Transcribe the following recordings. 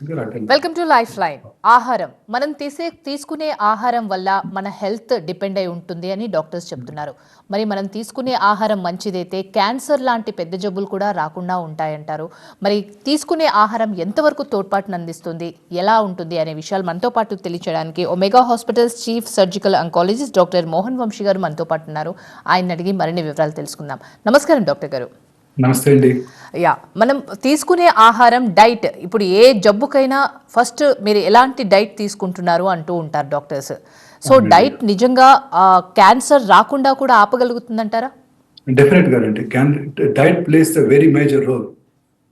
Welcome to life line. ఆహారం మనం తీసుకునే ఆహారం వల్ల మన హెల్త్ డిపెండ్ అయి ఉంటుంది అని డాక్టర్స్ చెప్తున్నారు. మరి మనం తీసుకునే ఆహారం మంచిదైతే క్యాన్సర్ లాంటి పెద్ద జబ్బులు కూడా రాకుండా ఉంటాయంటారు. మరి తీసుకునే ఆహారం ఎంతవరకు తోడ్పాటును అందిస్తుంది, ఎలా ఉంటుంది అనే విషయాలు మనతో పాటు తెలియచేయడానికి Omega hospitals chief surgical oncologist doctor Mohan Vamsi గారు మనతో పాటు ఉన్నారు. ఆయన అడిగి మరిన్ని వివరాలు తెలుసుకుందాం. నమస్కారం డాక్టర్ గారు. నమస్తే అండి. మనం తీసుకునే ఆహారం డైట్, ఇప్పుడు ఏ జబ్బుకైనా ఫస్ట్ మీరు ఎలాంటి డైట్ తీసుకుంటున్నారు అంటూ ఉంటారు డాక్టర్స్. సో డైట్ నిజంగా క్యాన్సర్ రాకుండా కూడా ఆపగలుగుతుందంటారా? డెఫినెట్ గా అండి. Diet plays the very major role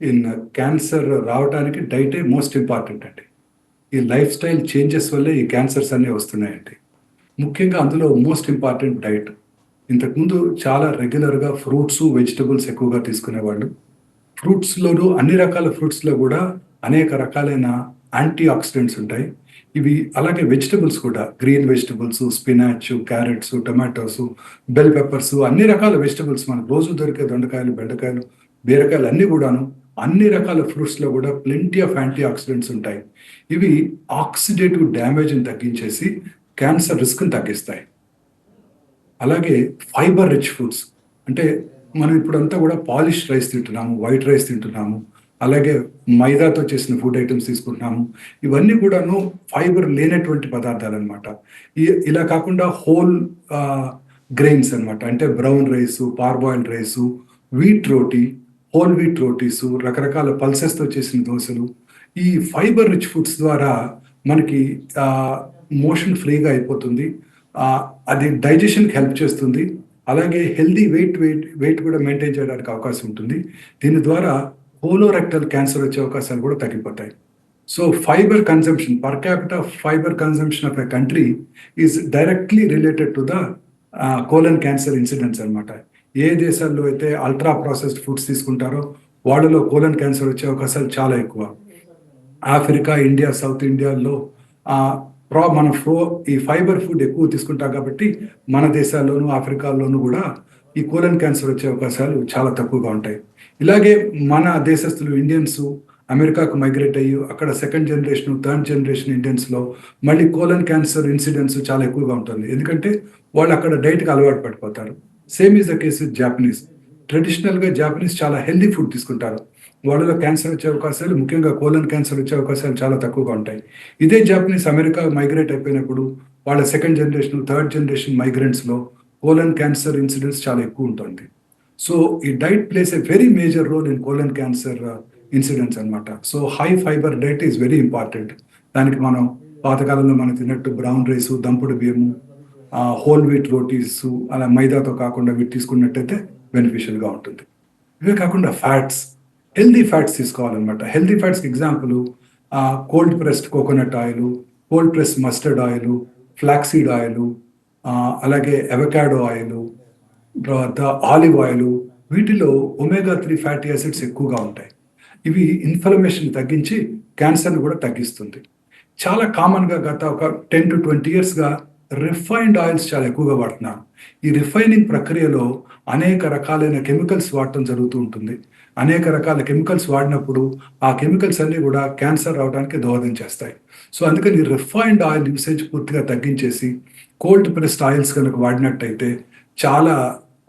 in cancer రావడానికి. డైటే మోస్ట్ ఇంపార్టెంట్ అండి. ఈ లైఫ్ స్టైల్ చేంజెస్ వల్లే ఈ క్యాన్సర్స్ అన్నీ వస్తున్నాయండి. ముఖ్యంగా అందులో మోస్ట్ ఇంపార్టెంట్ డైట్. ఇంతకుముందు చాలా రెగ్యులర్గా ఫ్రూట్స్, వెజిటబుల్స్ ఎక్కువగా తీసుకునేవాళ్ళు. ఫ్రూట్స్లోనూ అన్ని రకాల ఫ్రూట్స్లో కూడా అనేక రకాలైన యాంటీ ఆక్సిడెంట్స్ ఉంటాయి. ఇవి అలాగే వెజిటబుల్స్ కూడా, green vegetables, spinach, carrots, tomatoes, bell peppers, అన్ని రకాల వెజిటబుల్స్ మనకు రోజు దొరికే దొండకాయలు, బెండకాయలు, బీరకాయలు అన్నీ కూడాను అన్ని రకాల ఫ్రూట్స్లో కూడా ప్లెంటీ ఆఫ్ యాంటీ ఆక్సిడెంట్స్ ఉంటాయి. ఇవి ఆక్సిడేటివ్ డ్యామేజ్ని తగ్గించేసి క్యాన్సర్ రిస్క్ని తగ్గిస్తాయి. అలాగే ఫైబర్ రిచ్ ఫుడ్స్, అంటే మనం ఇప్పుడంతా కూడా పాలిష్ రైస్ తింటున్నాము, వైట్ రైస్ తింటున్నాము, అలాగే మైదాతో చేసిన ఫుడ్ ఐటమ్స్ తీసుకుంటున్నాము. ఇవన్నీ కూడాను ఫైబర్ లేనటువంటి పదార్థాలు అనమాట. ఇలా కాకుండా హోల్ గ్రెయిన్స్ అనమాట, అంటే brown rice, parboiled rice, wheat roti, whole wheat rotis, రకరకాల పల్సెస్తో చేసిన దోశలు, ఈ ఫైబర్ రిచ్ ఫుడ్స్ ద్వారా మనకి మోషన్ ఫ్రీగా అయిపోతుంది. అది డైజెషన్కి హెల్ప్ చేస్తుంది. అలాగే హెల్దీ వెయిట్ కూడా మెయింటైన్ చేయడానికి అవకాశం ఉంటుంది. దీని ద్వారా కోలోరెక్టల్ క్యాన్సర్ వచ్చే అవకాశాలు కూడా తగ్గిపోతాయి. So fibre consumption, per capital fibre consumption of a country is directly related to the colon cancer incidents అనమాట. ఏ దేశాల్లో అయితే అల్ట్రా ప్రాసెస్డ్ ఫుడ్స్ తీసుకుంటారో వాళ్ళలో కోలన్ క్యాన్సర్ వచ్చే అవకాశాలు చాలా ఎక్కువ. ఆఫ్రికా, ఇండియా, సౌత్ ఇండియాలో మనం ఈ ఫైబర్ ఫుడ్ ఎక్కువ తీసుకుంటాం కాబట్టి మన దేశాల్లోనూ ఆఫ్రికాల్లోనూ కూడా ఈ కోలన్ క్యాన్సర్ వచ్చే అవకాశాలు చాలా తక్కువగా ఉంటాయి. ఇలాగే మన దేశస్తులు ఇండియన్స్ అమెరికాకు మైగ్రేట్ అయ్యి అక్కడ సెకండ్ జనరేషన్, థర్డ్ జనరేషన్ ఇండియన్స్లో మళ్ళీ కోలన్ క్యాన్సర్ ఇన్సిడెంట్స్ చాలా ఎక్కువగా ఉంటుంది. ఎందుకంటే వాళ్ళు అక్కడ డైట్కి అలవాటు పడిపోతారు. Same is the case with Japanese. ట్రెడిషనల్గా జాపనీస్ చాలా హెల్దీ ఫుడ్ తీసుకుంటారు. వాళ్ళలో క్యాన్సర్ వచ్చే అవకాశాలు, ముఖ్యంగా కోలన్ క్యాన్సర్ వచ్చే అవకాశాలు చాలా తక్కువగా ఉంటాయి. ఇదే జాపనీస్ అమెరికా మైగ్రేట్ అయిపోయినప్పుడు వాళ్ళ సెకండ్ జనరేషన్, థర్డ్ జనరేషన్ మైగ్రెంట్స్లో కోలన్ క్యాన్సర్ ఇన్సిడెంట్స్ చాలా ఎక్కువ ఉంటుంది. సో ఈ diet plays a very major role in colon cancer incidents అనమాట. So high fibre diet is very important. దానికి మనం పాతకాలంలో మనం తిన్నట్టు బ్రౌన్ రైసు, దంపుడు బియ్యము, హోల్ వీట్ రోటీస్, అలా మైదాతో కాకుండా వీటి తీసుకున్నట్టయితే బెనిఫిషియల్గా ఉంటుంది. ఇవే కాకుండా ఫ్యాట్స్, హెల్దీ ఫ్యాట్స్ తీసుకోవాలన్నమాట. హెల్దీ ఫ్యాట్స్కి example cold pressed coconut oil, cold press mustard oil, flaxseed oil, అలాగే అవకాడో ఆయిల్, తర్వాత ఆలివ్ ఆయిల్. వీటిలో ఒమేగా 3 ఫ్యాటీ యాసిడ్స్ ఎక్కువగా ఉంటాయి. ఇవి ఇన్ఫ్లమేషన్ తగ్గించి క్యాన్సర్ని కూడా తగ్గిస్తుంది. చాలా కామన్గా గత ఒక 10 to 20 yearsగా రిఫైన్డ్ ఆయిల్స్ చాలా ఎక్కువగా వాడుతున్నారు. ఈ రిఫైనింగ్ ప్రక్రియలో అనేక రకాలైన కెమికల్స్ వాడటం జరుగుతూ ఉంటుంది. అనేక రకాల కెమికల్స్ వాడినప్పుడు ఆ కెమికల్స్ అన్నీ కూడా క్యాన్సర్ రావడానికి దోహదం చేస్తాయి. సో అందుకని రిఫైన్డ్ ఆయిల్ యూసేజ్ పూర్తిగా తగ్గించేసి కోల్డ్ ప్రెస్డ్ ఆయిల్స్ కనుక వాడినట్టయితే,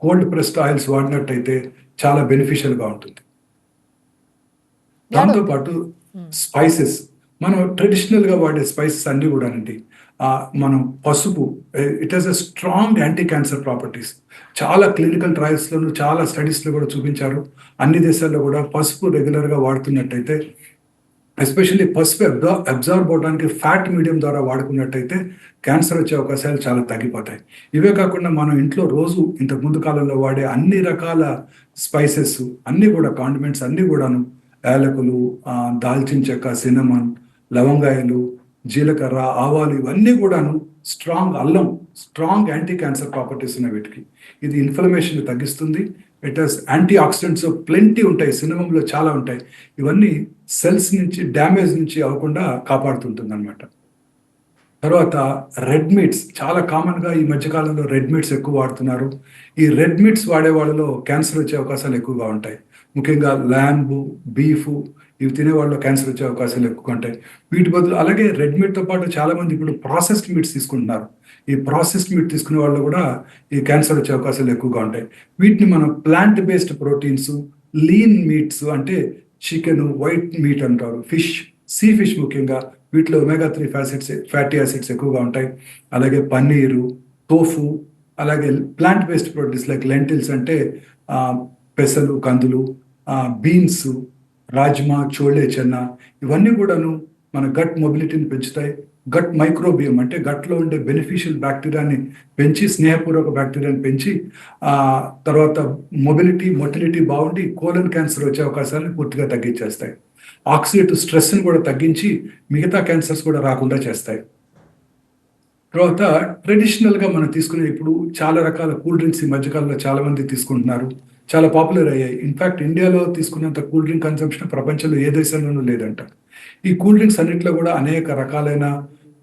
కోల్డ్ ప్రెస్డ్ ఆయిల్స్ వాడినట్టయితే చాలా బెనిఫిషియల్గా ఉంటుంది. దాంతోపాటు స్పైసెస్, మనం ట్రెడిషనల్గా వాడే స్పైసెస్ అన్నీ కూడా అండి, మనం పసుపు, it has a strong anti cancer properties. చాలా క్లినికల్ ట్రయల్స్లోనూ చాలా స్టడీస్లో కూడా చూపించారు. అన్ని దేశాల్లో కూడా పసుపు రెగ్యులర్గా వాడుతున్నట్టయితే, ఎస్పెషల్లీ పసుపు అబ్జార్బ్ అవడానికి ఫ్యాట్ మీడియం ద్వారా వాడుకున్నట్టయితే క్యాన్సర్ వచ్చే అవకాశాలు చాలా తగ్గిపోతాయి. ఇవే కాకుండా మనం ఇంట్లో రోజు ఇంతకు ముందు కాలంలో వాడే అన్ని రకాల స్పైసెస్ అన్నీ కూడా, కాండిమెంట్స్ అన్నీ కూడాను, యాలకులు, దాల్చిన చెక్క, సినమన్, లవంగాయలు, జీలకర్ర, ఆవాలు, ఇవన్నీ కూడాను స్ట్రాంగ్, అల్లం స్ట్రాంగ్ యాంటీ క్యాన్సర్ ప్రాపర్టీస్ ఉన్నాయి వీటికి. ఇది ఇన్ఫ్లమేషన్ తగ్గిస్తుంది. It has antioxidants plenty ఉంటాయి, సినమంలో చాలా ఉంటాయి. ఇవన్నీ సెల్స్ నుంచి డ్యామేజ్ నుంచి అవ్వకుండా కాపాడుతుంటుంది అనమాట. తర్వాత రెడ్ మీట్స్, చాలా కామన్గా ఈ మధ్యకాలంలో రెడ్ మీట్స్ ఎక్కువ వాడుతున్నారు. ఈ రెడ్ మీట్స్ వాడే వాళ్ళలో క్యాన్సర్ వచ్చే అవకాశాలు ఎక్కువగా ఉంటాయి. ముఖ్యంగా ల్యాంబు, బీఫ్, ఇవి తినే వాళ్ళు క్యాన్సర్ వచ్చే అవకాశాలు ఎక్కువ ఉంటాయి. వీటి బదులు అలాగే రెడ్ మీట్‌తో పాటు చాలామంది ఇప్పుడు ప్రాసెస్డ్ మీట్స్ తీసుకుంటున్నారు. ఈ ప్రాసెస్డ్ మీట్ తీసుకునే వాళ్ళు కూడా ఈ క్యాన్సర్ వచ్చే అవకాశాలు ఎక్కువగా ఉంటాయి. వీటిని మనం plant based proteins, lean meats అంటే చికెను, వైట్ మీట్ అంటారు. ఫిష్, సీ ఫిష్ ముఖ్యంగా వీటిలో ఒమేగా 3 ఫ్యాటీ యాసిడ్స్ ఎక్కువగా ఉంటాయి. అలాగే పన్నీరు, టోఫు, అలాగే plant based proteins like lintels అంటే పెసలు, కందులు, బీన్స్, రాజ్మా, చోళే చెన్న ఇవన్నీ కూడాను మన గట్ మొబిలిటీని పెంచుతాయి. గట్ మైక్రోబియం అంటే గట్లో ఉండే బెనిఫిషియల్ బ్యాక్టీరియాని పెంచి, స్నేహపూర్వక బ్యాక్టీరియాని పెంచి తర్వాత మొటిలిటీ బాగుండి కోలన్ క్యాన్సర్ వచ్చే అవకాశాలను పూర్తిగా తగ్గించేస్తాయి. ఆక్సిడేటివ్ స్ట్రెస్ని కూడా తగ్గించి మిగతా క్యాన్సర్స్ కూడా రాకుండా చేస్తాయి. తర్వాత ట్రెడిషనల్గా మనం తీసుకునే ఇప్పుడు చాలా రకాల కూల్ డ్రింక్స్ ఈ మధ్యకాలంలో చాలా మంది తీసుకుంటున్నారు. చాలా పాపులర్ అయ్యాయి. ఇన్ఫాక్ట్ ఇండియాలో తీసుకున్నంత కూల్ డ్రింక్ కన్సంప్షన్ ప్రపంచంలో ఏ దేశంలోనూ లేదంట. ఈ కూల్ డ్రింక్స్ అన్నింటిలో కూడా అనేక రకాలైన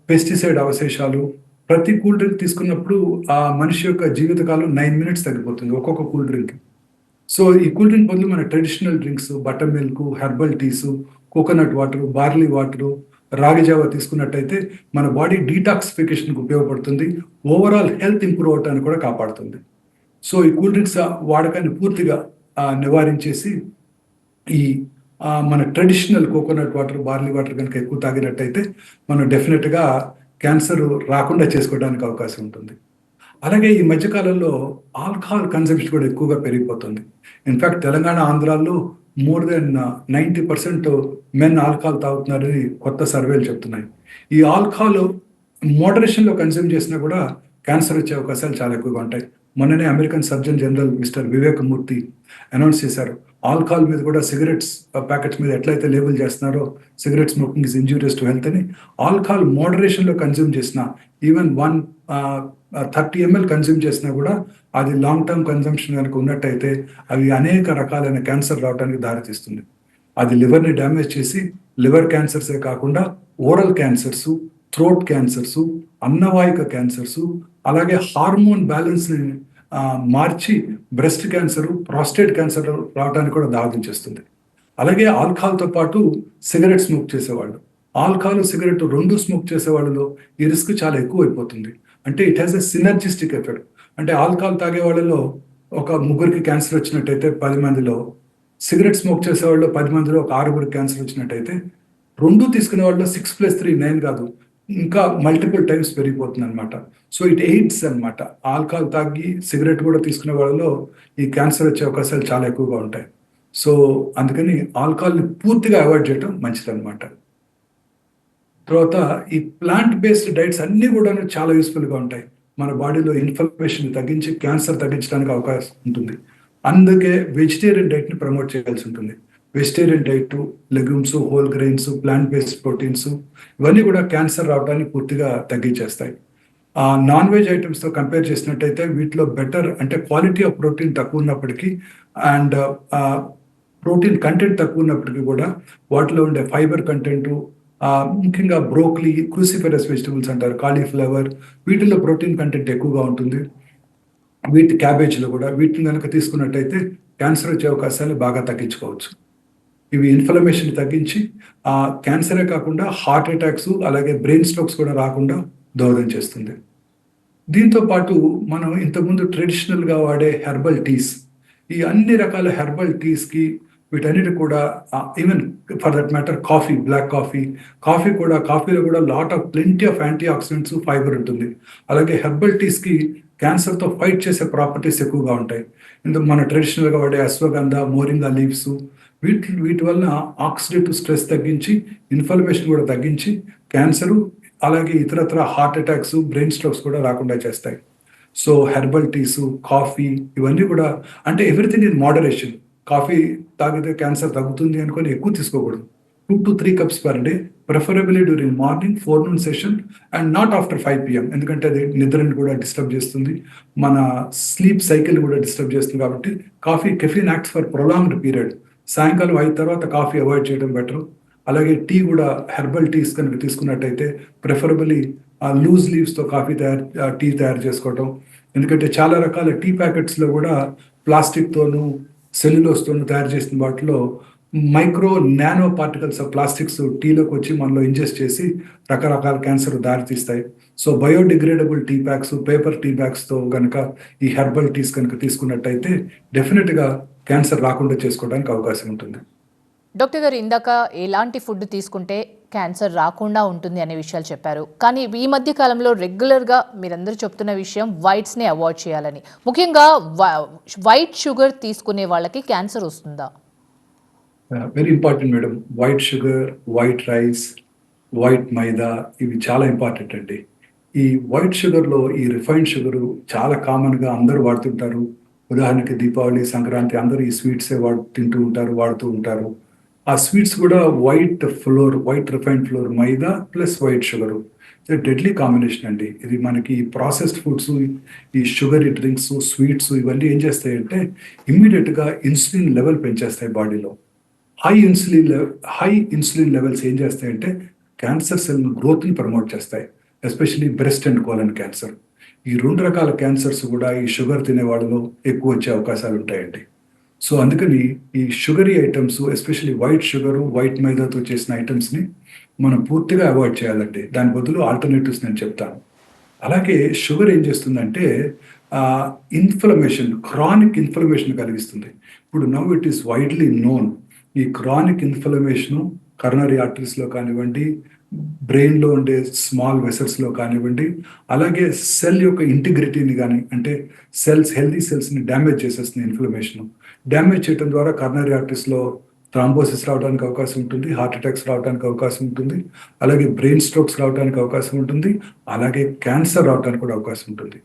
పెస్టిసైడ్ అవశేషాలు. ప్రతి కూల్ డ్రింక్ తీసుకున్నప్పుడు ఆ మనిషి యొక్క జీవితకాలం 9 మినిట్స్ తగ్గిపోతుంది ఒక్కొక్క కూల్ డ్రింక్. సో ఈ కూల్ డ్రింక్ బదులు మన traditional drinks, butter milk, herbal tissue, coconut water, barley water, రాగి జావా తీసుకున్నట్టయితే మన బాడీ డీటాక్సిఫికేషన్కి ఉపయోగపడుతుంది. ఓవరాల్ హెల్త్ ఇంప్రూవ్ అవటానికి కూడా కాపాడుతుంది. సో ఈ కూల్ డ్రింక్స్ వాడకాన్ని పూర్తిగా నివారించేసి ఈ మన traditional coconut water, barley water కనుక ఎక్కువ తాగినట్టయితే మనం డెఫినెట్గా క్యాన్సర్ రాకుండా చేసుకోవడానికి అవకాశం ఉంటుంది. అలాగే ఈ మధ్యకాలంలో ఆల్కహాల్ కన్సంప్షన్ కూడా ఎక్కువగా పెరిగిపోతుంది. ఇన్ఫ్యాక్ట్ తెలంగాణ, ఆంధ్రాలో మోర్ దెన్ 90% మెన్ ఆల్కహాల్ తాగుతున్నారని కొత్త సర్వేలు చెప్తున్నాయి. ఈ ఆల్కహాల్ మోడరేషన్లో కన్స్యూమ్ చేసినా కూడా క్యాన్సర్ వచ్చే అవకాశాలు చాలా ఎక్కువగా ఉంటాయి. మొన్ననే American surgeon general mister Vivek Murthy announce చేశారు. ఆల్కహాల్ మీద కూడా సిగరెట్స్ ప్యాకెట్స్ మీద ఎట్లయితే లేబుల్ చేస్తున్నారో cigarette smoking is injurious to health అని, ఆల్కహాల్ మోడరేషన్లో కన్స్యూమ్ చేసిన ఈవెన్ 30 ml కన్స్యూమ్ చేసినా కూడా అది లాంగ్ టర్మ్ కన్సంప్షన్ కనుక ఉన్నట్టయితే అవి అనేక రకాలైన క్యాన్సర్ రావడానికి దారితీస్తుంది. అది లివర్ని డ్యామేజ్ చేసి లివర్ క్యాన్సర్సే కాకుండా ఓరల్ క్యాన్సర్సు, థ్రోట్ క్యాన్సర్సు, అన్నవాహిక క్యాన్సర్సు, అలాగే హార్మోన్ బ్యాలెన్స్ని మార్చి బ్రెస్ట్ క్యాన్సరు, ప్రాస్టేట్ క్యాన్సర్ రావడానికి కూడా దారితీస్తుంది. అలాగే ఆల్కహాల్తో పాటు సిగరెట్ స్మోక్ చేసేవాళ్ళు, ఆల్కహాల్, సిగరెట్ రెండు స్మోక్ చేసే వాళ్ళలో ఈ రిస్క్ చాలా ఎక్కువ అయిపోతుంది. అంటే it has a synergistic effect. అంటే ఆల్కహాల్ తాగే వాళ్ళలో ఒక 3 క్యాన్సర్ వచ్చినట్టయితే 10 మందిలో, సిగరెట్ స్మోక్ చేసే వాళ్ళు 10 మందిలో ఒక 6 క్యాన్సర్ వచ్చినట్టయితే, రెండు తీసుకునే వాళ్ళు 6+3 9 కాదు, ఇంకా మల్టిపుల్ టైమ్స్ పెరిగిపోతుంది అనమాట. సో ఇట్ ఎయిడ్స్ అనమాట. ఆల్కహాల్ తాగి సిగరెట్ కూడా తీసుకునే వాళ్ళలో ఈ క్యాన్సర్ వచ్చే అవకాశాలు చాలా ఎక్కువగా ఉంటాయి. సో అందుకని ఆల్కహాల్ని పూర్తిగా అవాయిడ్ చేయడం మంచిది అనమాట. తర్వాత ఈ ప్లాంట్ బేస్డ్ డైట్స్ అన్నీ కూడా చాలా యూస్ఫుల్గా ఉంటాయి. మన బాడీలో ఇన్ఫ్లమేషన్ తగ్గించి క్యాన్సర్ తగ్గించడానికి అవకాశం ఉంటుంది. అందుకే వెజిటేరియన్ డైట్ని ప్రమోట్ చేయాల్సి ఉంటుంది. Vegetarian diet, legumes, whole grains, plant based proteins ఇవన్నీ కూడా క్యాన్సర్ రావడాన్ని పూర్తిగా తగ్గించేస్తాయి. నాన్ వెజ్ ఐటమ్స్తో కంపేర్ చేసినట్టయితే వీటిలో బెటర్ అంటే క్వాలిటీ ఆఫ్ ప్రోటీన్ తక్కువ ఉన్నప్పటికీ అండ్ ప్రోటీన్ కంటెంట్ తక్కువ ఉన్నప్పటికీ కూడా వాటిలో ఉండే ఫైబర్ కంటెంటు, ముఖ్యంగా బ్రోక్లీ, క్రూసిఫెరస్ వెజిటబుల్స్ అంటారు, కాలీఫ్లవర్, వీటిల్లో ప్రోటీన్ కంటెంట్ ఎక్కువగా ఉంటుంది. క్యాబేజ్లో కూడా వీటిని కనుక తీసుకున్నట్టయితే క్యాన్సర్ వచ్చే అవకాశాలు బాగా తగ్గించుకోవచ్చు. ఇవి ఇన్ఫ్లమేషన్ తగ్గించి క్యాన్సరే కాకుండా హార్ట్ అటాక్స్, అలాగే బ్రెయిన్ స్ట్రోక్స్ కూడా రాకుండా దోహదం చేస్తుంది. దీంతో పాటు మనం ఇంతకుముందు ట్రెడిషనల్గా వాడే హెర్బల్ టీస్, ఈ అన్ని రకాల హెర్బల్ టీస్కి వీటన్నిటి కూడా even for that matter coffee, black coffee కూడా, కాఫీలో కూడా plenty of antioxidants, fiber ఉంటుంది. అలాగే హెర్బల్ టీస్కి క్యాన్సర్తో ఫైట్ చేసే ప్రాపర్టీస్ ఎక్కువగా ఉంటాయి. ఇందుకు మన ట్రెడిషనల్గా వాడే అశ్వగంధ, మోరింగా లీవ్స్, వీటి వలన ఆక్సిడేటివ్ స్ట్రెస్ తగ్గించి ఇన్ఫ్లమేషన్ కూడా తగ్గించి క్యాన్సరు, అలాగే ఇతరత్ర హార్ట్ అటాక్స్, బ్రెయిన్ స్ట్రోక్స్ కూడా రాకుండా చేస్తాయి. సో హెర్బల్ టీసు, కాఫీ ఇవన్నీ కూడా అంటే ఎవ్రీథింగ్ ఇన్ మోడరేషన్. కాఫీ తాగితే క్యాన్సర్ తగ్గుతుంది అనుకొని ఎక్కువ తీసుకోకూడదు. 2 to 3 cups per day, preferably during morning, forenoon session and not after 5 PM. ఎందుకంటే అది నిద్రని కూడా డిస్టర్బ్ చేస్తుంది, మన స్లీప్ సైకిల్ కూడా డిస్టర్బ్ చేస్తుంది. కాబట్టి caffeine acts for prolonged period. సాయంకాలం 5 తర్వాత కాఫీ అవాయిడ్ చేయడం బెటర్. అలాగే టీ కూడా హెర్బల్ టీస్ కనుక తీసుకున్నట్టయితే ప్రిఫరబుల్లీ లూజ్ లీవ్స్తో టీ తయారు చేసుకోవటం. ఎందుకంటే చాలా రకాల టీ ప్యాకెట్స్లో కూడా ప్లాస్టిక్తోనూ, సెల్యులోస్తోనూ తయారు చేసిన వాటిలో micro nano particles of plastics టీలోకి వచ్చి మనలో ఇంజెస్ట్ చేసి రకరకాల క్యాన్సర్ దారితీస్తాయి. So biodegradable tea bags, paper tea బ్యాగ్స్తో కనుక ఈ హెర్బల్ టీస్ కనుక తీసుకున్నట్టయితే డెఫినెట్గా క్యాన్సర్ రాకుండా చేసుకోవడానికి అవకాశం ఉంటుంది. డాక్టర్ గారు ఇందాక ఎలాంటి ఫుడ్ తీసుకుంటే క్యాన్సర్ రాకుండా ఉంటుంది అనే విషయాలు చెప్పారు. కానీ ఈ మధ్య కాలంలో రెగ్యులర్గా మీరందరూ చెప్తున్న విషయం వైట్స్ని అవాయిడ్ చేయాలని. ముఖ్యంగా వైట్ షుగర్ తీసుకునే వాళ్ళకి క్యాన్సర్ వస్తుందా? Very important madam. White sugar, white rice, white maida ఇవి చాలా ఇంపార్టెంట్ అండి. ఈ వైట్ షుగర్లో ఈ రిఫైన్డ్ షుగరు చాలా కామన్గా అందరూ వాడుతుంటారు. ఉదాహరణకి దీపావళి, సంక్రాంతి అందరూ ఈ స్వీట్సే తింటూ ఉంటారు, వాడుతూ ఉంటారు. ఆ స్వీట్స్ కూడా white flour, white refined flour, maida plus white sugar. Deadly combination అండి. ఇది మనకి ఈ ప్రాసెస్డ్ ఫుడ్స్, ఈ షుగరీ డ్రింక్స్, స్వీట్స్ ఇవన్నీ ఏం చేస్తాయంటే ఇమ్మీడియట్గా ఇన్సులిన్ లెవెల్ పెంచేస్తాయి బాడీలో. హై ఇన్సులిన్ లెవెల్స్ ఏం చేస్తాయంటే క్యాన్సర్ సెల్ గ్రోత్ని ప్రమోట్ చేస్తాయి. Especially breast and colon cancer. ఈ 2 రకాల క్యాన్సర్స్ కూడా ఈ షుగర్ తినే వాళ్ళలో ఎక్కువ వచ్చే అవకాశాలు ఉంటాయండి. సో అందుకని ఈ sugary items, especially white sugar, white మైదాతో చేసిన ఐటమ్స్ని మనం పూర్తిగా అవాయిడ్ చేయాలండి. దాని బదులు ఆల్టర్నేటివ్స్ నేను చెప్తాను. అలాగే షుగర్ ఏం చేస్తుందంటే ఇన్ఫ్లమేషన్, క్రానిక్ ఇన్ఫ్లమేషన్ కలిగిస్తుంది. ఇప్పుడు now it is widely known ఈ క్రానిక్ ఇన్ఫ్లమేషను కరోనరీ ఆర్టరీస్లో కానివ్వండి, బ్రెయిన్లో ఉండే స్మాల్ వెసల్స్లో కానివ్వండి, అలాగే సెల్ యొక్క ఇంటిగ్రిటీని కానీ, అంటే హెల్దీ సెల్స్ని డ్యామేజ్ చేసేస్తుంది ఇన్ఫ్లమేషన్. డ్యామేజ్ చేయడం ద్వారా కరోనరీ ఆర్టరీస్లో థ్రాంబోసిస్ రావడానికి అవకాశం ఉంటుంది, హార్ట్ అటాక్స్ రావడానికి అవకాశం ఉంటుంది, అలాగే బ్రెయిన్ స్ట్రోక్స్ రావడానికి అవకాశం ఉంటుంది, అలాగే క్యాన్సర్ రావడానికి కూడా అవకాశం ఉంటుంది.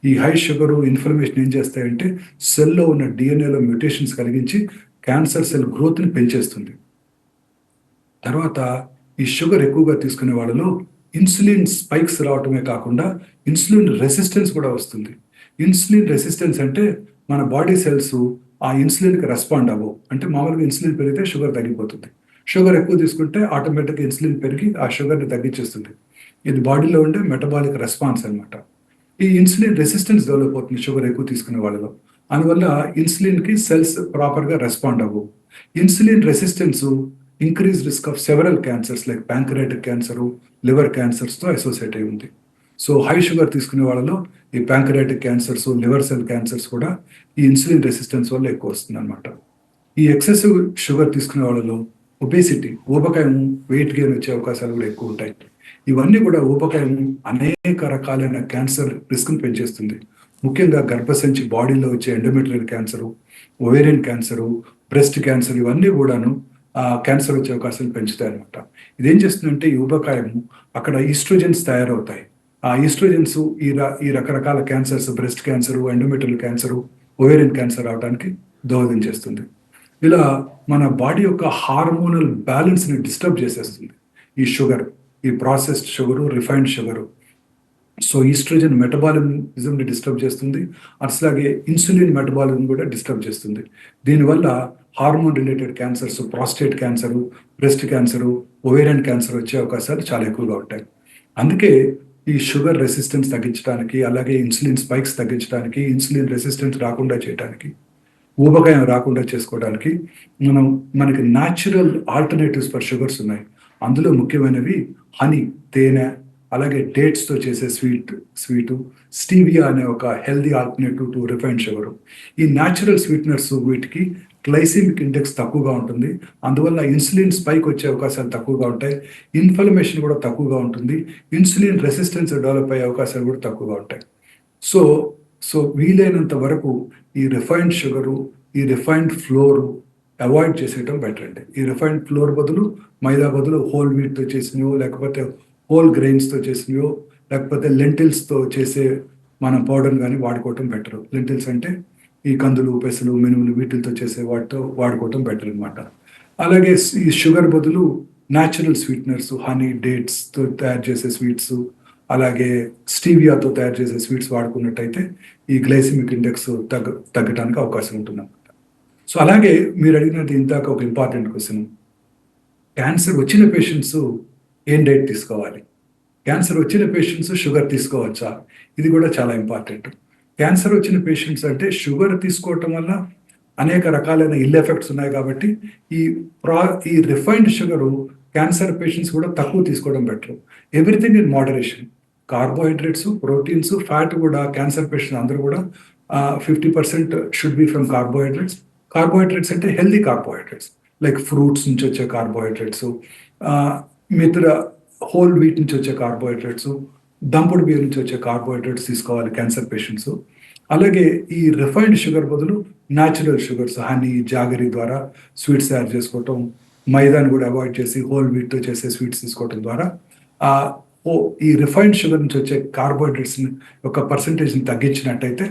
ఈ హై షుగరు, ఇన్ఫ్లమేషన్ ఏం చేస్తాయంటే సెల్లో ఉన్న డిఎన్ఏలో మ్యూటేషన్స్ కలిగించి క్యాన్సర్ సెల్ గ్రోత్ని పెంచేస్తుంది. తర్వాత ఈ షుగర్ ఎక్కువగా తీసుకునే వాళ్ళలో ఇన్సులిన్ స్పైక్స్ రావటమే కాకుండా ఇన్సులిన్ రెసిస్టెన్స్ కూడా వస్తుంది. ఇన్సులిన్ రెసిస్టెన్స్ అంటే మన బాడీ సెల్స్ ఆ ఇన్సులిన్కి రెస్పాండ్ అవ్వవు. అంటే మామూలుగా ఇన్సులిన్ పెరిగితే షుగర్ తగ్గిపోతుంది. షుగర్ ఎక్కువ తీసుకుంటే ఆటోమేటిక్గా ఇన్సులిన్ పెరిగి ఆ షుగర్ని తగ్గించేస్తుంది. ఇది బాడీలో ఉండే మెటబాలిక్ రెస్పాన్స్ అనమాట. ఈ ఇన్సులిన్ రెసిస్టెన్స్ డెవలప్ అవుతుంది షుగర్ ఎక్కువ తీసుకునే వాళ్ళలో. అందువల్ల ఇన్సులిన్కి సెల్స్ ప్రాపర్గా రెస్పాండ్ అవ్వవు. Insulin resistance increase risk of several cancers like pancreatic cancer, liver క్యాన్సర్స్తో అసోసియేట్ అయి ఉంది. సో హై షుగర్ తీసుకునే వాళ్ళలో ఈ pancreatic cancers, liver cell cancers కూడా ఈ ఇన్సులిన్ రెసిస్టెన్స్ వల్ల ఎక్కువ వస్తుంది అనమాట. ఈ ఎక్సెసివ్ షుగర్ తీసుకునే వాళ్ళలో ఒబేసిటీ, ఊబకాయం, వెయిట్ గెయిన్ వచ్చే అవకాశాలు కూడా ఎక్కువ ఉంటాయి. ఇవన్నీ కూడా ఊబకాయం అనేక రకాలైన క్యాన్సర్ రిస్క్ని పెంచేస్తుంది. ముఖ్యంగా గర్భసంచి బాడీలో వచ్చే endometrial cancer, ovarian cancer, breast cancer ఇవన్నీ కూడాను క్యాన్సర్ వచ్చే అవకాశాలు పెంచుతాయి అనమాట. ఇదేం చేస్తుందంటే ఈ ఊబకాయం అక్కడ ఈస్ట్రోజన్స్ తయారవుతాయి. ఆ ఈస్ట్రోజన్స్ ఈ రకరకాల cancers, breast cancer, endometrial cancer, ovarian cancer అవడానికి దోహదం చేస్తుంది. ఇలా మన బాడీ యొక్క హార్మోనల్ బ్యాలెన్స్ని డిస్టర్బ్ చేసేస్తుంది ఈ షుగర్, ఈ processed sugar, refined sugar. So estrogen మెటబాలిజంని డిస్టర్బ్ చేస్తుంది, అట్లాగే ఇన్సులిన్ మెటబాలిజం కూడా డిస్టర్బ్ చేస్తుంది. దీనివల్ల hormone related cancers, prostate cancer, breast cancer, ovarian cancer వచ్చే అవకాశాలు చాలా ఎక్కువగా ఉంటాయి. అందుకే ఈ షుగర్ రెసిస్టెన్స్ తగ్గించడానికి, అలాగే ఇన్సులిన్ స్పైక్స్ తగ్గించడానికి, ఇన్సులిన్ రెసిస్టెన్స్ రాకుండా చేయడానికి, ఊబకాయం రాకుండా చేసుకోవడానికి మనకి న్యాచురల్ ఆల్టర్నేటివ్స్ ఫర్ షుగర్స్ ఉన్నాయి. అందులో ముఖ్యమైనవి హనీ, తేనె, అలాగే డేట్స్తో చేసే స్వీటు, స్టీవియా అనే ఒక healthy alternative to refined sugar. ఈ న్యాచురల్ స్వీట్నర్స్ వీటికి గ్లైసెమిక్ ఇండెక్స్ తక్కువగా ఉంటుంది. అందువల్ల ఇన్సులిన్ స్పైక్ వచ్చే అవకాశాలు తక్కువగా ఉంటాయి. ఇన్ఫ్లమేషన్ కూడా తక్కువగా ఉంటుంది. ఇన్సులిన్ రెసిస్టెన్స్ డెవలప్ అయ్యే అవకాశాలు కూడా తక్కువగా ఉంటాయి. సో వీలైనంత వరకు ఈ రిఫైన్డ్ షుగరు, ఈ రిఫైన్డ్ ఫ్లోరు అవాయిడ్ చేసేయడం బెటర్ అండి. ఈ రిఫైన్డ్ ఫ్లోర్ బదులు, మైదా బదులు హోల్ వీట్తో చేసినవో, లేకపోతే హోల్ గ్రెయిన్స్తో చేసినవో, లేకపోతే లెంటిల్స్తో చేసే మనం పౌడర్ కానీ వాడుకోవటం బెటర్. లెంటిల్స్ అంటే ఈ కందులు, పెసలు, మినుములు వీటితో చేసే వాటితో వాడుకోవటం బెటర్ అనమాట. అలాగే ఈ షుగర్ బదులు న్యాచురల్ స్వీట్నర్స్, హనీ, డేట్స్తో తయారు చేసే స్వీట్స్, అలాగే స్టీవియాతో తయారు చేసే స్వీట్స్ వాడుకున్నట్టయితే ఈ గ్లైసెమిక్ ఇండెక్స్ తగ్గడానికి అవకాశం ఉంటుంది అనమాట. సో అలాగే మీరు అడిగినట్టు ఇందాక ఒక ఇంపార్టెంట్ క్వశ్చన్, క్యాన్సర్ వచ్చిన పేషెంట్స్ ఏం డైట్ తీసుకోవాలి, క్యాన్సర్ వచ్చిన పేషెంట్స్ షుగర్ తీసుకోవచ్చా, ఇది కూడా చాలా ఇంపార్టెంట్. క్యాన్సర్ వచ్చిన పేషెంట్స్ అంటే షుగర్ తీసుకోవటం వల్ల అనేక రకాలైన ఇల్ ఎఫెక్ట్స్ ఉన్నాయి కాబట్టి ఈ ఈ రిఫైన్డ్ షుగరు క్యాన్సర్ పేషెంట్స్ కూడా తక్కువ తీసుకోవడం better. Everything in moderation. Carbohydrates, proteins, fat కూడా క్యాన్సర్ పేషెంట్స్ అందరూ కూడా 50% should be from carbohydrates. Carbohydrates అంటే హెల్దీ కార్బోహైడ్రేట్స్ లైక్ ఫ్రూట్స్ నుంచి వచ్చే కార్బోహైడ్రేట్స్, మిగతా హోల్ వీట్ నుంచి వచ్చే కార్బోహైడ్రేట్స్, దంపుడు బియ్యం నుంచి వచ్చే కార్బోహైడ్రేట్స్ తీసుకోవాలి క్యాన్సర్ పేషెంట్స్. అలాగే ఈ రిఫైన్డ్ షుగర్ బదులు న్యాచురల్ షుగర్స్, హనీ, జాగరీ ద్వారా స్వీట్స్ తయారు చేసుకోవటం, మైదాని కూడా అవాయిడ్ చేసి హోల్ వీట్తో చేసే స్వీట్స్ తీసుకోవటం ద్వారా ఈ రిఫైన్డ్ షుగర్ నుంచి వచ్చే కార్బోహైడ్రేట్స్ యొక్క పర్సంటేజ్ని తగ్గించినట్టయితే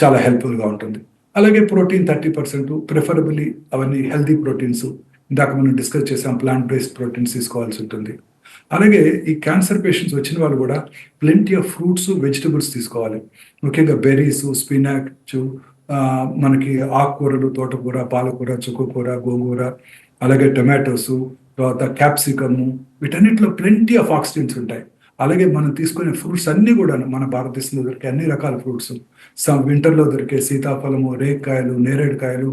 చాలా హెల్ప్ఫుల్గా ఉంటుంది. అలాగే ప్రోటీన్ 30%, ప్రిఫరబుల్లీ అవన్నీ హెల్దీ ప్రోటీన్స్, ఇందాక మనం డిస్కస్ చేసాం, ప్లాంట్ బేస్డ్ ప్రోటీన్స్ తీసుకోవాల్సి ఉంటుంది. అలాగే ఈ క్యాన్సర్ పేషెంట్స్ వచ్చిన వాళ్ళు కూడా ప్లెంటీ ఆఫ్ ఫ్రూట్స్, వెజిటబుల్స్ తీసుకోవాలి. ముఖ్యంగా బెర్రీస్, స్పినాచ్, మనకి ఆకుకూరలు, తోటకూర, పాలకూర, చుక్కకూర, గోంగూర, అలాగే టొమాటోస్, తర్వాత క్యాప్సికము, వీటన్నిటిలో ప్లెంటీ ఆఫ్ ఆక్సిడెంట్స్ ఉంటాయి. అలాగే మనం తీసుకునే ఫ్రూట్స్ అన్నీ కూడా మన భారతదేశంలో దొరికే అన్ని రకాల ఫ్రూట్స్, వింటర్లో దొరికే సీతాఫలము, రేక్కాయలు, నేరేడుకాయలు,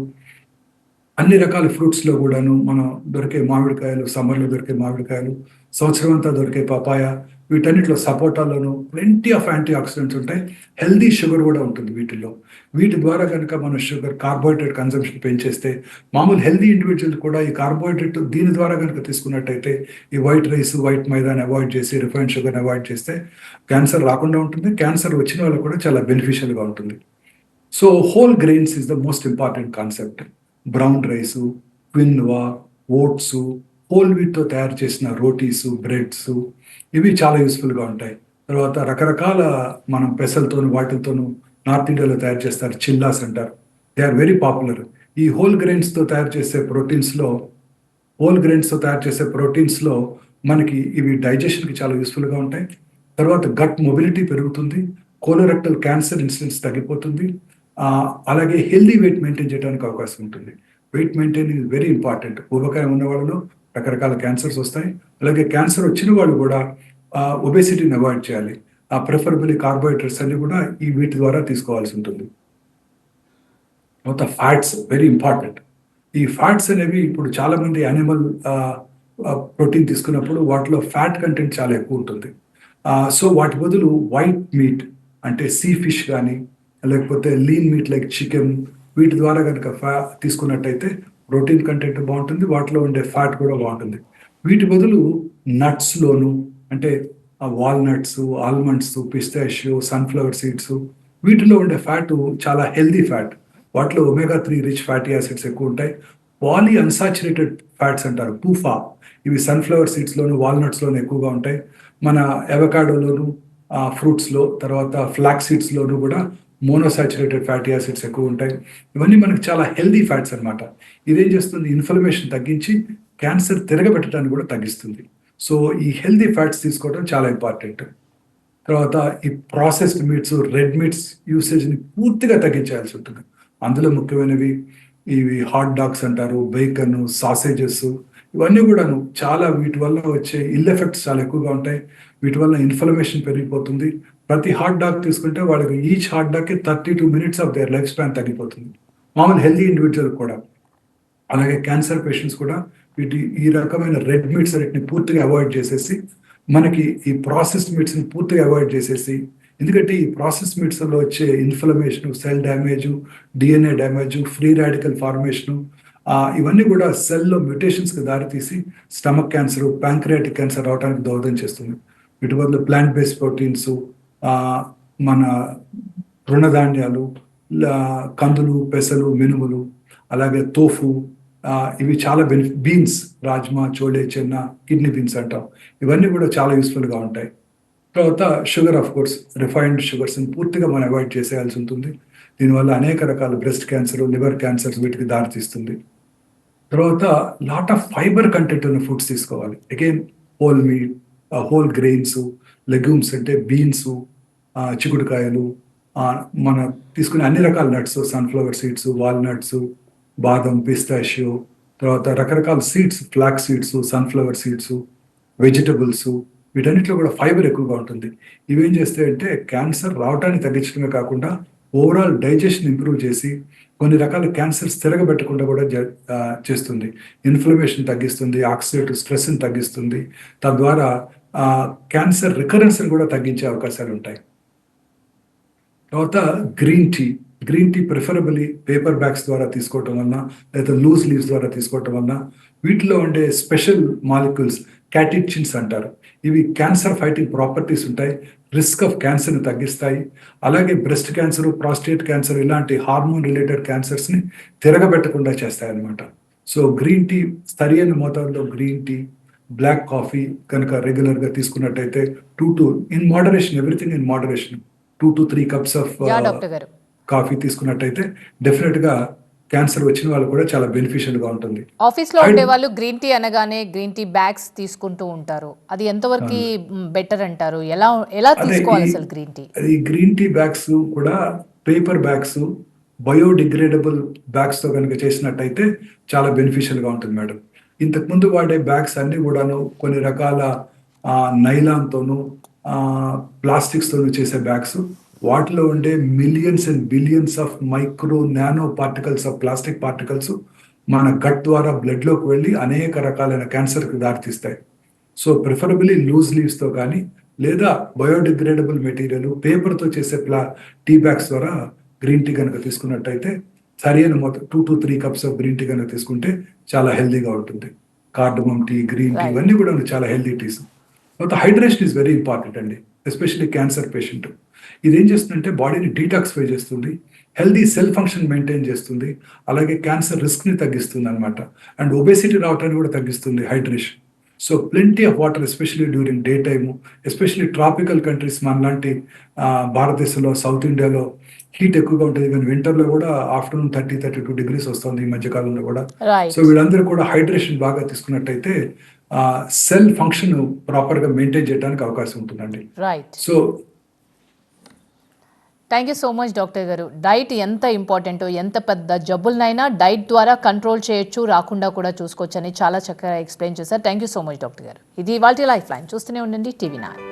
అన్ని రకాల ఫ్రూట్స్లో కూడాను మనం దొరికే మామిడికాయలు, సమ్మర్లో దొరికే మామిడికాయలు, సంవత్సరం అంతా దొరికే పపాయ, వీటన్నిటిలో సపోటాలోను ప్లెంటీ ఆఫ్ యాంటీ ఆక్సిడెంట్స్ ఉంటాయి. హెల్దీ షుగర్ కూడా ఉంటుంది వీటిల్లో. వీటి ద్వారా కనుక మనం కార్బోహైడ్రేట్ కన్సంప్షన్ పెంచేస్తే మామూలు హెల్దీ ఇండివిజువల్ కూడా ఈ కార్బోహైడ్రేట్ దీని ద్వారా కనుక తీసుకున్నట్టయితే ఈ వైట్ రైస్, వైట్ మైదాని అవాయిడ్ చేసి రిఫైన్డ్ షుగర్ని అవాయిడ్ చేస్తే క్యాన్సర్ రాకుండా ఉంటుంది. క్యాన్సర్ వచ్చిన వాళ్ళకి కూడా చాలా బెనిఫిషియల్గా ఉంటుంది. So whole grains is the most important concept. Brown rice, quinoa, oats, whole వీట్తో తయారు చేసిన రోటీసు, బ్రెడ్స్, ఇవి చాలా యూస్ఫుల్గా ఉంటాయి. తర్వాత రకరకాల మనం పెసలతోను వాటితోనూ నార్త్ ఇండియాలో తయారు చేస్తారు, చిల్లాస్ అంటారు. They are very popular. ఈ హోల్ గ్రెయిన్స్తో తయారు చేసే ప్రోటీన్స్లో మనకి ఇవి డైజెషన్కి చాలా యూస్ఫుల్గా ఉంటాయి. తర్వాత గట్ మొబిలిటీ పెరుగుతుంది, కోలోరెక్టల్ క్యాన్సర్ ఇన్సిడెన్స్ తగ్గిపోతుంది. అలాగే హెల్దీ వెయిట్ మెయింటైన్ చేయడానికి అవకాశం ఉంటుంది. Weight maintain is very important. ఊబకాయం ఉన్న వాళ్ళలో రకరకాల క్యాన్సర్స్ వస్తాయి. అలాగే క్యాన్సర్ వచ్చిన వాళ్ళు కూడా ఒబేసిటీని అవాయిడ్ చేయాలి. ప్రిఫరబుల్లీ కార్బోహైడ్రేట్స్ అన్ని కూడా ఈ వీటి ద్వారా తీసుకోవాల్సి ఉంటుంది. తర్వాత ఫ్యాట్స్ వెరీ ఇంపార్టెంట్. ఈ ఫ్యాట్స్ అనేవి ఇప్పుడు చాలామంది యానిమల్ ప్రోటీన్ తీసుకున్నప్పుడు వాటిలో ఫ్యాట్ కంటెంట్ చాలా ఎక్కువ ఉంటుంది. సో వాటి బదులు వైట్ మీట్ అంటే సీ ఫిష్ కానీ లేకపోతే లీన్ మీట్ లైక్ చికెన్, వీటి ద్వారా కనుక తీసుకున్నట్టయితే ప్రోటీన్ కంటెంట్ బాగుంటుంది, వాటిలో ఉండే ఫ్యాట్ కూడా బాగుంటుంది. వీటి బదులు నట్స్లోను అంటే walnuts, almonds, pistachio, sunflower seeds, వీటిలో ఉండే ఫ్యాట్ చాలా హెల్దీ ఫ్యాట్. వాటిలో ఒమేగా-3 రిచ్ ఫ్యాటీ యాసిడ్స్ ఎక్కువ ఉంటాయి. పాలీ అన్సాచురేటెడ్ ఫ్యాట్స్ అంటారు, పూఫా, ఇవి సన్ఫ్లవర్ సీడ్స్లోను, వాల్నట్స్లోను ఎక్కువగా ఉంటాయి. మన అవకాడోలోను, ఫ్రూట్స్లో, తర్వాత ఫ్లాక్ సీడ్స్లోను కూడా మోనోసాచురేటెడ్ ఫ్యాటీ యాసిడ్స్ ఎక్కువ ఉంటాయి. ఇవన్నీ మనకు చాలా హెల్దీ ఫ్యాట్స్ అనమాట. ఇదేం చేస్తుంది, ఇన్ఫ్లమేషన్ తగ్గించి క్యాన్సర్ తిరగబెట్టడానికి కూడా తగ్గిస్తుంది. సో ఈ హెల్దీ ఫ్యాట్స్ తీసుకోవడం చాలా ఇంపార్టెంట్. తర్వాత ఈ ప్రాసెస్డ్ మీట్స్, రెడ్ మీట్స్ యూసేజ్ని పూర్తిగా తగ్గించాల్సి ఉంటుంది. అందులో ముఖ్యమైనవి ఇవి హాట్ డాగ్స్ అంటారు, బేకన్, సాసేజెస్, ఇవన్నీ కూడాను చాలా వీటి వల్ల వచ్చే ఇల్ ఎఫెక్ట్స్ చాలా ఎక్కువగా ఉంటాయి. వీటి వల్ల ఇన్ఫ్లమేషన్ పెరిగిపోతుంది. ప్రతి హాట్ డాగ్ తీసుకుంటే వాళ్ళకి ఈచ్ హాట్ డాగ్కి 32 minutes of their life span తగ్గిపోతుంది, మామూలు హెల్దీ ఇండివిజువల్ కూడా. అలాగే క్యాన్సర్ పేషెంట్స్ కూడా ఈ రకమైన రెడ్ మీట్స్ అన్నిటిని పూర్తిగా అవాయిడ్ చేసేసి మనకి ఈ ప్రాసెస్డ్ మీట్స్ని పూర్తిగా అవాయిడ్ చేసేసి, ఎందుకంటే ఈ ప్రాసెస్ మీట్స్లో వచ్చే inflammation, cell damage, DNA damage, free radical formation, ఇవన్నీ కూడా సెల్లో మ్యూటేషన్స్కి దారితీసి స్టమక్ క్యాన్సర్, ప్యాంక్రియాటిక్ క్యాన్సర్ రావడానికి దోహదం చేస్తుంది. వీటి బదులు ప్లాంట్ బేస్డ్ ప్రోటీన్స్, మన తృణధాన్యాలు, కందులు, పెసలు, మినుములు, అలాగే తోఫు, ఇవి చాలా బీన్స్, రాజ్మా, చోలే, చెన్న, కిడ్నీ బీన్స్ అంటాం, ఇవన్నీ కూడా చాలా యూస్ఫుల్గా ఉంటాయి. తర్వాత షుగర్, ఆఫ్ కోర్స్ రిఫైన్డ్ షుగర్స్ని పూర్తిగా మనం అవాయిడ్ చేసేయాల్సి ఉంటుంది. దీనివల్ల అనేక రకాల బ్రెస్ట్ క్యాన్సర్, లివర్ క్యాన్సర్స్ వీటికి దారితీస్తుంది. తర్వాత లాట్ ఆఫ్ ఫైబర్ కంటెంట్ ఉన్న ఫుడ్స్ తీసుకోవాలి. Again whole meat, whole grains, legumes అంటే బీన్స్, చిక్కుడుకాయలు, మన తీసుకునే అన్ని రకాల నట్స్, సన్ఫ్లవర్ సీడ్స్, వాల్నట్స్, బాదం, పిస్తాషియో, తర్వాత రకరకాల seeds, flax seeds, sunflower seeds, vegetables, వీటన్నిటిలో కూడా ఫైబర్ ఎక్కువగా ఉంటుంది. ఇవేం చేస్తాయంటే క్యాన్సర్ రావటాన్ని తగ్గించడమే కాకుండా ఓవరాల్ డైజెషన్ ఇంప్రూవ్ చేసి కొన్ని రకాల క్యాన్సర్స్ తిరగబెట్టకుండా కూడా చేస్తుంది. ఇన్ఫ్లమేషన్ తగ్గిస్తుంది, ఆక్సిడేటివ్ స్ట్రెస్ని తగ్గిస్తుంది. తద్వారా క్యాన్సర్ రికరెన్స్ని కూడా తగ్గించే అవకాశాలు ఉంటాయి. తర్వాత green tea preferably paper bags ద్వారా తీసుకోవటం వలన లేదా లూజ్ లీవ్స్ ద్వారా తీసుకోవటం వలన వీటిలో ఉండే స్పెషల్ మాలిక్యూల్స్ క్యాటిచిన్స్ అంటారు. ఇవి క్యాన్సర్ ఫైటింగ్ ప్రాపర్టీస్ ఉంటాయి, రిస్క్ ఆఫ్ క్యాన్సర్ని తగ్గిస్తాయి. అలాగే బ్రెస్ట్ క్యాన్సర్, ప్రాస్టేట్ క్యాన్సర్ ఇలాంటి హార్మోన్ రిలేటెడ్ క్యాన్సర్స్ని తిరగబెట్టకుండా చేస్తాయి అన్నమాట. సో గ్రీన్ టీ సరైన మోతాదులో గ్రీన్ టీ, బ్లాక్ కాఫీ కనుక రెగ్యులర్గా తీసుకున్నట్టయితే in moderation, everything in moderation 2 to 3 cups of doctor గారు కాఫీ తీసుకున్నట్టయితే డెఫినెట్గా క్యాన్సర్ వచ్చిన వాళ్ళు కూడా చాలా బెనిఫిషియల్గా ఉంటుంది. ఆఫీస్ లో ఉండే వాళ్ళు గ్రీన్ టీ అనగానే గ్రీన్ టీ బ్యాగ్స్ తీసుకుంటూ ఉంటారు. అది ఎంతవరకు బెటర్ అంటారు? ఎలా తీసుకోవాలి అసలు గ్రీన్ టీ? అది గ్రీన్ టీ బ్యాగ్స్ కూడా పేపర్ బ్యాగ్స్, బయోడిగ్రేడబుల్ బ్యాగ్స్ తో కనుక చేసినట్టయితే చాలా బెనిఫిషియల్ గా ఉంటుంది మేడం. ఇంతకు ముందు వాడే బ్యాగ్స్ అన్ని కూడాను కొన్ని రకాల నైలాన్ తోను, ప్లాస్టిక్స్ తోను చేసే బ్యాగ్స్. వాటిలో ఉండే millions and billions of micro nano particles of plastic particles మన గట్ ద్వారా బ్లడ్లోకి వెళ్ళి అనేక రకాలైన క్యాన్సర్కి దారితీస్తాయి. సో ప్రిఫరబుల్లీ లూజ్ లీవ్స్తో కానీ లేదా బయోడిగ్రేడబుల్ మెటీరియల్ పేపర్తో చేసే టీ బ్యాగ్స్ ద్వారా గ్రీన్ టీ కనుక తీసుకున్నట్టయితే సరైన మొత్తం 2 to 3 cups of green tea కనుక తీసుకుంటే చాలా హెల్దీగా ఉంటుంది. కార్డమమ్ టీ, గ్రీన్ టీ ఇవన్నీ కూడా చాలా హెల్దీ టీస్. తర్వాత హైడ్రేషన్ ఈజ్ వెరీ ఇంపార్టెంట్ అండి, ఎస్పెషల్లీ క్యాన్సర్ పేషెంట్. ఇది ఏం చేస్తుందంటే బాడీని డీటాక్సిఫై చేస్తుంది, హెల్దీ సెల్ ఫంక్షన్ మెయింటైన్ చేస్తుంది, అలాగే క్యాన్సర్ రిస్క్ని తగ్గిస్తుంది అనమాట. అండ్ ఒబేసిటీ రావటాన్ని కూడా తగ్గిస్తుంది hydration. So plenty of water, especially during day time, especially tropical countries మనలాంటి భారతదేశంలో, సౌత్ ఇండియాలో హీట్ ఎక్కువగా ఉంటుంది. ఈవెన్ వింటర్లో కూడా ఆఫ్టర్నూన్ 30-32 degrees వస్తుంది ఈ మధ్యకాలంలో కూడా. సో వీళ్ళందరూ కూడా హైడ్రేషన్ బాగా తీసుకున్నట్టయితే సెల్ ఫంక్షన్ ప్రాపర్గా మెయింటైన్ చేయడానికి అవకాశం ఉంటుందండి. Right. So thank you so much doctor గారు. డైట్ ఎంత ఇంపార్టెంటో, ఎంత పెద్ద జబ్బులనైనా డైట్ ద్వారా కంట్రోల్ చేయొచ్చు, రాకుండా కూడా చూసుకోవచ్చు అని చాలా చక్కగా ఎక్స్ప్లెయిన్ చేశారు. Thank you so much doctor గారు. ఇది ఇవాల్టి లైఫ్ లైన్. చూస్తూనే ఉండండి TV9.